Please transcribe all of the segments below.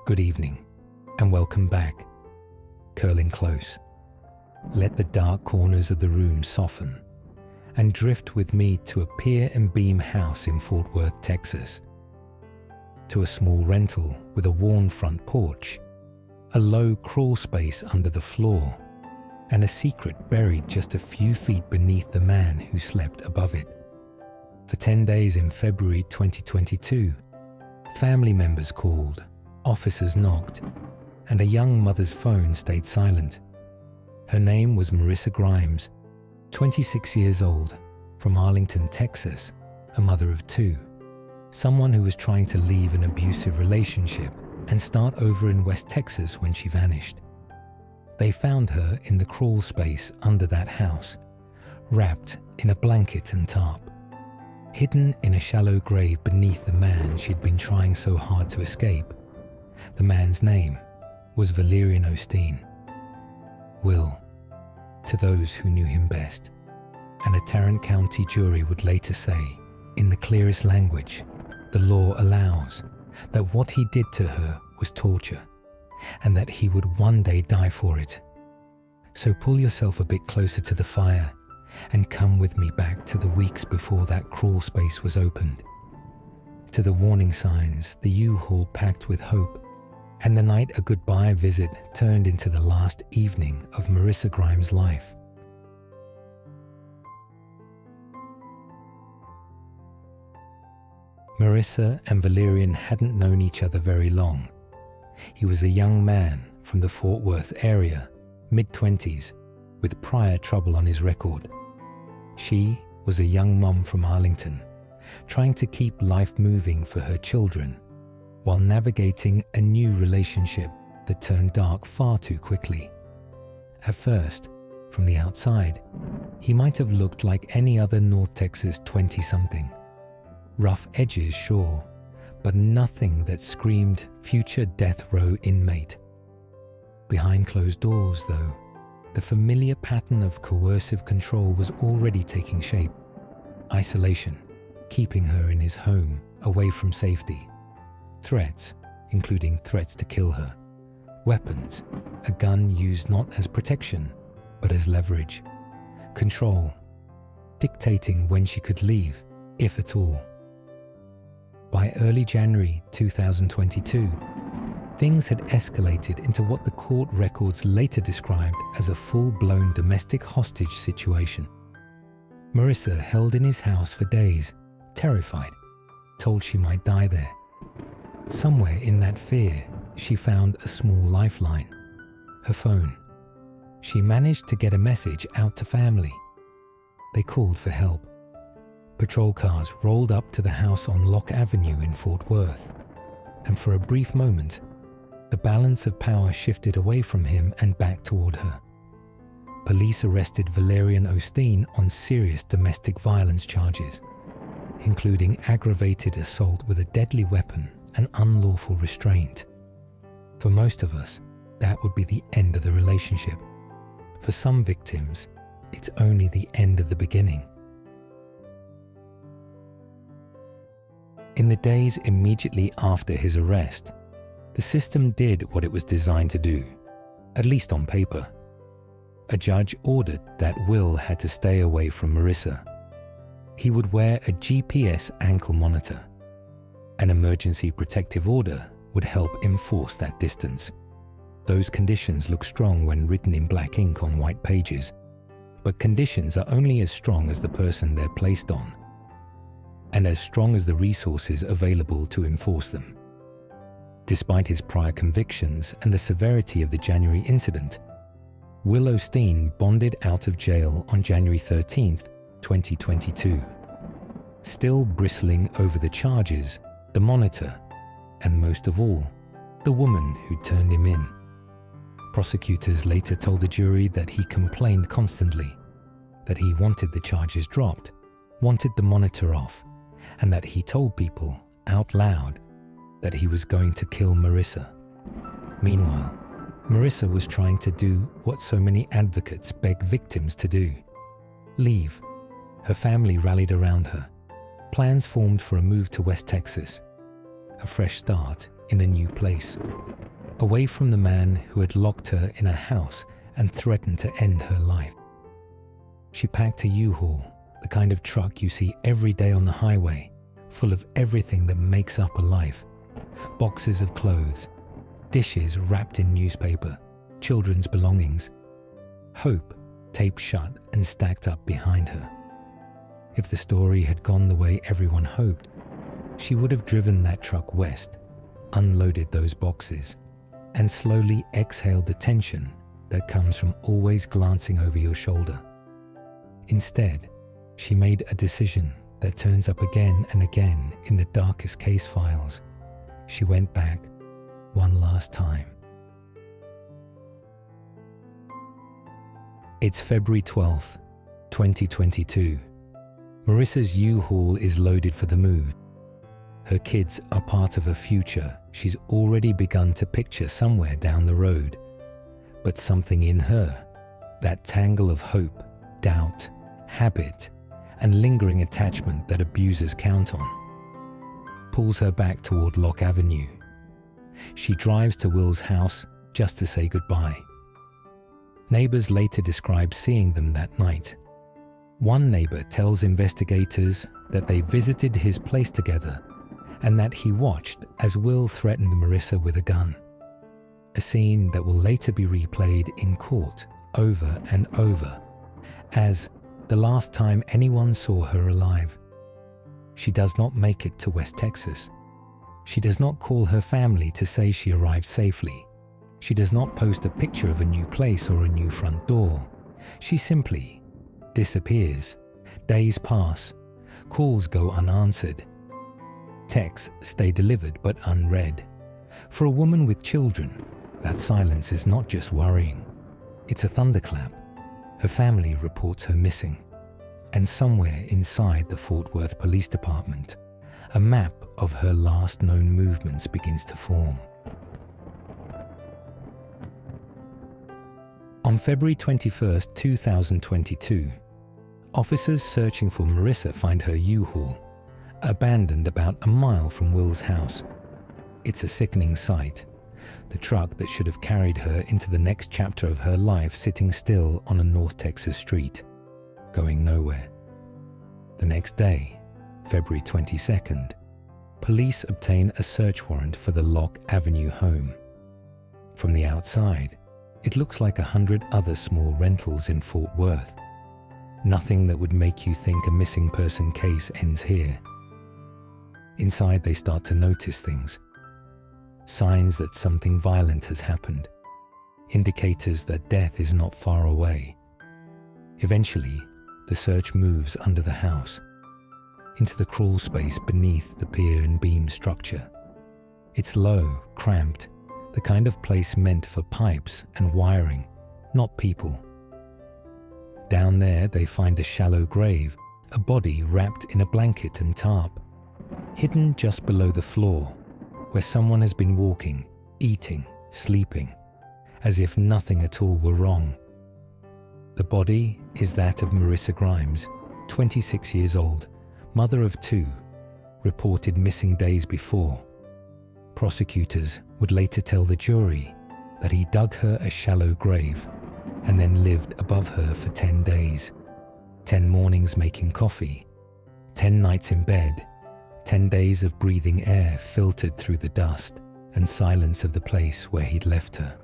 Good evening, and welcome back. Curling close. Let the dark corners of the room soften, and drift with me to a pier and beam house in Fort Worth, Texas. To a small rental with a worn front porch, a low crawl space under the floor, and a secret buried just a few feet beneath the man who slept above it. For 10 days in February 2022, family members called, officers knocked, and a young mother's phone stayed silent. Her name was Marissa Grimes, 26 years old, from Arlington, Texas, a mother of two, someone who was trying to leave an abusive relationship and start over in West Texas when she vanished. They found her in the crawl space under that house, wrapped in a blanket and tarp, hidden in a shallow grave beneath the man she'd been trying so hard to escape. The man's name was Valerian Osteen. Will, to those who knew him best, and a Tarrant County jury would later say, in the clearest language, the law allows, that what he did to her was torture, and that he would one day die for it. So pull yourself a bit closer to the fire, and come with me back to the weeks before that crawl space was opened. To the warning signs, the U-Haul packed with hope, and the night a goodbye visit turned into the last evening of Marissa Grimes' life. Marissa and Valerian hadn't known each other very long. He was a young man from the Fort Worth area, mid-20s, with prior trouble on his record. She was a young mom from Arlington, trying to keep life moving for her children, while navigating a new relationship that turned dark far too quickly. At first, from the outside, he might have looked like any other North Texas 20-something. Rough edges, sure, but nothing that screamed future death row inmate. Behind closed doors, though, the familiar pattern of coercive control was already taking shape. Isolation, keeping her in his home, away from safety. Threats, including threats to kill her. Weapons, a gun used not as protection, but as leverage. Control, dictating when she could leave, if at all. By early January 2022, things had escalated into what the court records later described as a full-blown domestic hostage situation. Marissa held in his house for days, terrified, told she might die there. Somewhere in that fear, she found a small lifeline, her phone. She managed to get a message out to family. They called for help. Patrol cars rolled up to the house on Locke Avenue in Fort Worth, and for a brief moment, the balance of power shifted away from him and back toward her. Police arrested Valerian Osteen on serious domestic violence charges, including aggravated assault with a deadly weapon and unlawful restraint. For most of us, that would be the end of the relationship. For some victims, it's only the end of the beginning. In the days immediately after his arrest, the system did what it was designed to do, at least on paper. A judge ordered that Will had to stay away from Marissa. He would wear a GPS ankle monitor. An emergency protective order would help enforce that distance. Those conditions look strong when written in black ink on white pages, but conditions are only as strong as the person they're placed on, and as strong as the resources available to enforce them. Despite his prior convictions and the severity of the January incident, Will Osteen bonded out of jail on January 13, 2022. Still bristling over the charges, the monitor, and most of all, the woman who turned him in. Prosecutors later told the jury that he complained constantly, that he wanted the charges dropped, wanted the monitor off, and that he told people, out loud, that he was going to kill Marissa. Meanwhile, Marissa was trying to do what so many advocates beg victims to do: leave. Her family rallied around her. Plans formed for a move to West Texas. A fresh start in a new place, away from the man who had locked her in a house and threatened to end her life. She packed a U-Haul, the kind of truck you see every day on the highway, full of everything that makes up a life. Boxes of clothes, dishes wrapped in newspaper, children's belongings. Hope taped shut and stacked up behind her. If the story had gone the way everyone hoped, she would have driven that truck west, unloaded those boxes, and slowly exhaled the tension that comes from always glancing over your shoulder. Instead, she made a decision that turns up again and again in the darkest case files. She went back one last time. It's February 12th, 2022. Marissa's U-Haul is loaded for the move. Her kids are part of a future she's already begun to picture somewhere down the road. But something in her, that tangle of hope, doubt, habit, and lingering attachment that abusers count on, pulls her back toward Lock Avenue. She drives to Will's house just to say goodbye. Neighbors later describe seeing them that night. One neighbor tells investigators that they visited his place together and that he watched as Will threatened Marissa with a gun. A scene that will later be replayed in court over and over as the last time anyone saw her alive. She does not make it to West Texas. She does not call her family to say she arrived safely. She does not post a picture of a new place or a new front door. She simply disappears. Days pass. Calls go unanswered. Texts stay delivered but unread. For a woman with children, that silence is not just worrying. It's a thunderclap. Her family reports her missing. And somewhere inside the Fort Worth Police Department, a map of her last known movements begins to form. On February 21st, 2022, officers searching for Marissa find her U-Haul, abandoned about a mile from Will's house. It's a sickening sight. The truck that should have carried her into the next chapter of her life sitting still on a North Texas street, going nowhere. The next day, February 22nd, police obtain a search warrant for the Lock Avenue home. From the outside, it looks like 100 other small rentals in Fort Worth. Nothing that would make you think a missing person case ends here. Inside, they start to notice things. Signs that something violent has happened. Indicators that death is not far away. Eventually, the search moves under the house, into the crawl space beneath the pier and beam structure. It's low, cramped, the kind of place meant for pipes and wiring, not people. Down there, they find a shallow grave, a body wrapped in a blanket and tarp, hidden just below the floor, where someone has been walking, eating, sleeping, as if nothing at all were wrong. The body is that of Marissa Grimes, 26 years old, mother of 2, reported missing days before. Prosecutors would later tell the jury that he dug her a shallow grave and then lived above her for 10 days, 10 mornings making coffee, 10 nights in bed, 10 days of breathing air filtered through the dust and silence of the place where he'd left her.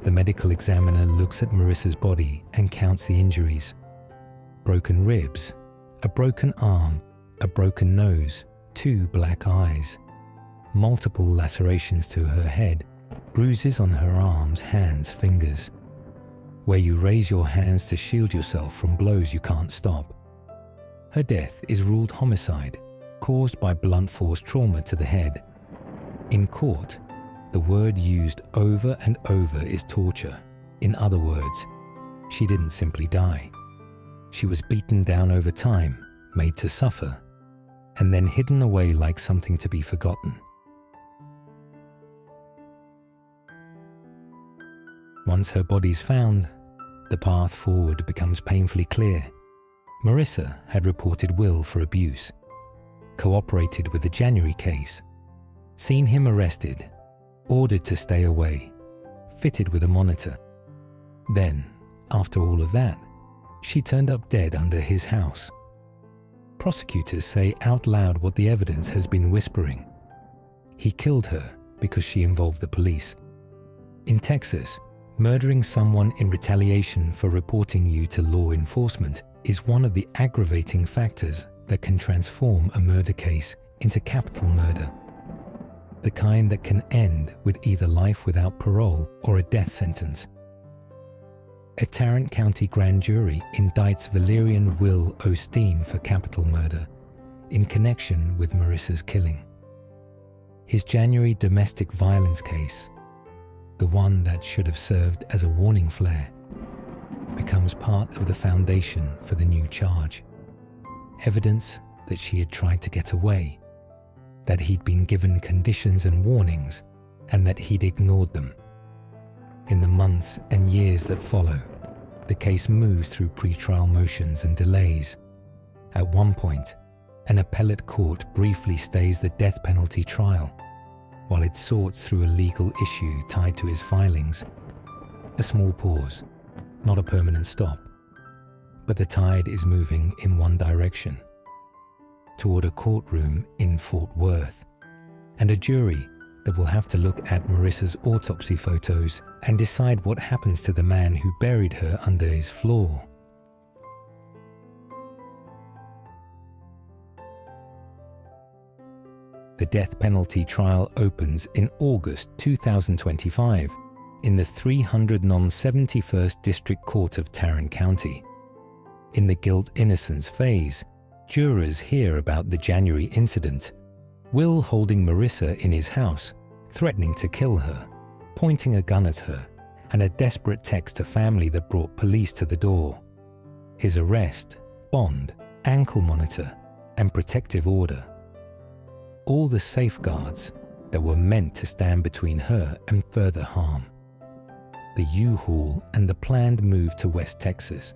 The medical examiner looks at Marissa's body and counts the injuries. Broken ribs, a broken arm, a broken nose, 2 black eyes, multiple lacerations to her head, bruises on her arms, hands, fingers, where you raise your hands to shield yourself from blows you can't stop. Her death is ruled homicide, caused by blunt force trauma to the head. In court, the word used over and over is torture. In other words, she didn't simply die. She was beaten down over time, made to suffer, and then hidden away like something to be forgotten. Once her body's found, the path forward becomes painfully clear. Marissa had reported Will for abuse, cooperated with the January case, seen him arrested, ordered to stay away, fitted with a monitor. Then, after all of that, she turned up dead under his house. Prosecutors say out loud what the evidence has been whispering. He killed her because she involved the police. In Texas, murdering someone in retaliation for reporting you to law enforcement is one of the aggravating factors that can transform a murder case into capital murder. The kind that can end with either life without parole or a death sentence. A Tarrant County grand jury indicts Valerian Will Osteen for capital murder in connection with Marissa's killing. His January domestic violence case, the one that should have served as a warning flare, becomes part of the foundation for the new charge. Evidence that she had tried to get away, that he'd been given conditions and warnings, and that he'd ignored them. In the months and years that follow, the case moves through pre-trial motions and delays. At one point, an appellate court briefly stays the death penalty trial while it sorts through a legal issue tied to his filings. A small pause, not a permanent stop, but the tide is moving in one direction, toward a courtroom in Fort Worth, and a jury that will have to look at Marissa's autopsy photos and decide what happens to the man who buried her under his floor. The death penalty trial opens in August 2025 in the 371st District Court of Tarrant County. In the guilt-innocence phase, jurors hear about the January incident, Will holding Marissa in his house, threatening to kill her, pointing a gun at her, and a desperate text to family that brought police to the door. His arrest, bond, ankle monitor, and protective order. All the safeguards that were meant to stand between her and further harm. The U-Haul and the planned move to West Texas.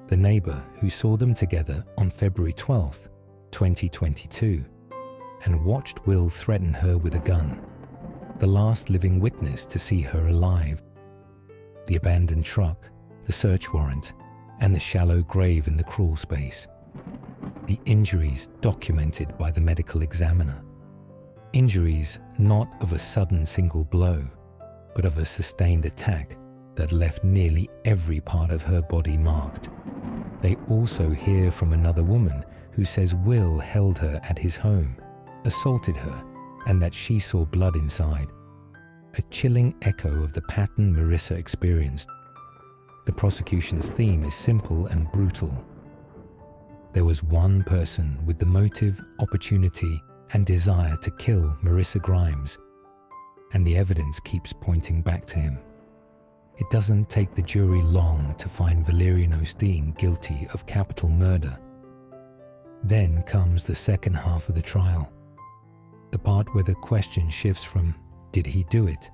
The neighbor who saw them together on February 12, 2022, and watched Will threaten her with a gun. The last living witness to see her alive. The abandoned truck, the search warrant, and the shallow grave in the crawl space. The injuries documented by the medical examiner. Injuries not of a sudden single blow, but of a sustained attack that left nearly every part of her body marked. They also hear from another woman who says Will held her at his home, assaulted her, and that she saw blood inside. A chilling echo of the pattern Marissa experienced. The prosecution's theme is simple and brutal. There was one person with the motive, opportunity, and desire to kill Marissa Grimes, and the evidence keeps pointing back to him. It doesn't take the jury long to find Valerian Osteen guilty of capital murder. Then comes the second half of the trial, the part where the question shifts from "did he do it?"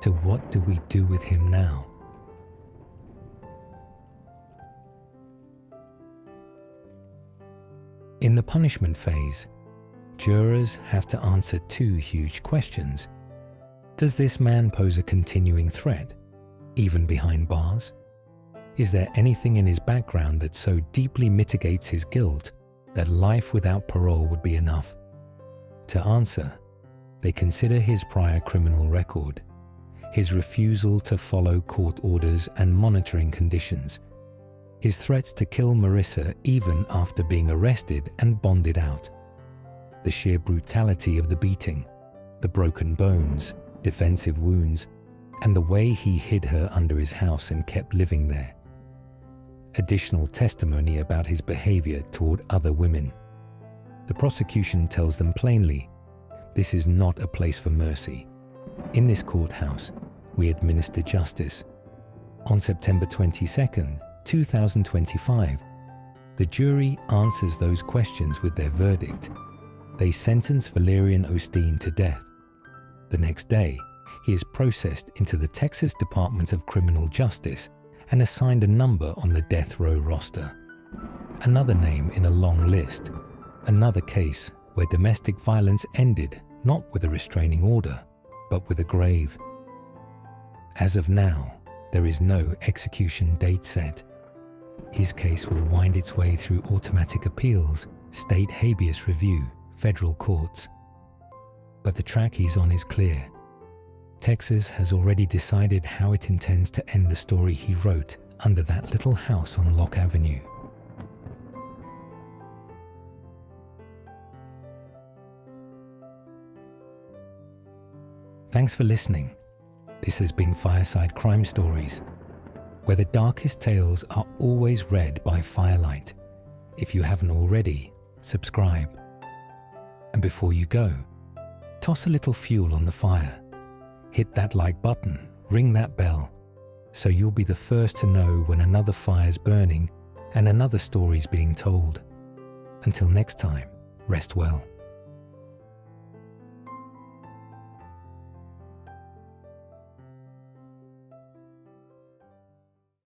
to "what do we do with him now?" In the punishment phase, jurors have to answer two huge questions. Does this man pose a continuing threat, even behind bars? Is there anything in his background that so deeply mitigates his guilt that life without parole would be enough? To answer, they consider his prior criminal record, his refusal to follow court orders and monitoring conditions, his threats to kill Marissa even after being arrested and bonded out, the sheer brutality of the beating, the broken bones, defensive wounds, and the way he hid her under his house and kept living there. Additional testimony about his behavior toward other women. The prosecution tells them plainly, this is not a place for mercy. In this courthouse, we administer justice. On September 22nd, 2025, the jury answers those questions with their verdict. They sentence Valerian Osteen to death. The next day, he is processed into the Texas Department of Criminal Justice and assigned a number on the death row roster. Another name in a long list, another case where domestic violence ended not with a restraining order, but with a grave. As of now, there is no execution date set. His case will wind its way through automatic appeals, state habeas review, federal courts. But the track he's on is clear. Texas has already decided how it intends to end the story he wrote under that little house on Locke Avenue. Thanks for listening. This has been Fireside Crime Stories, where the darkest tales are always read by firelight. If you haven't already, subscribe. And before you go, toss a little fuel on the fire. Hit that like button, ring that bell, so you'll be the first to know when another fire's burning and another story's being told. Until next time, rest well.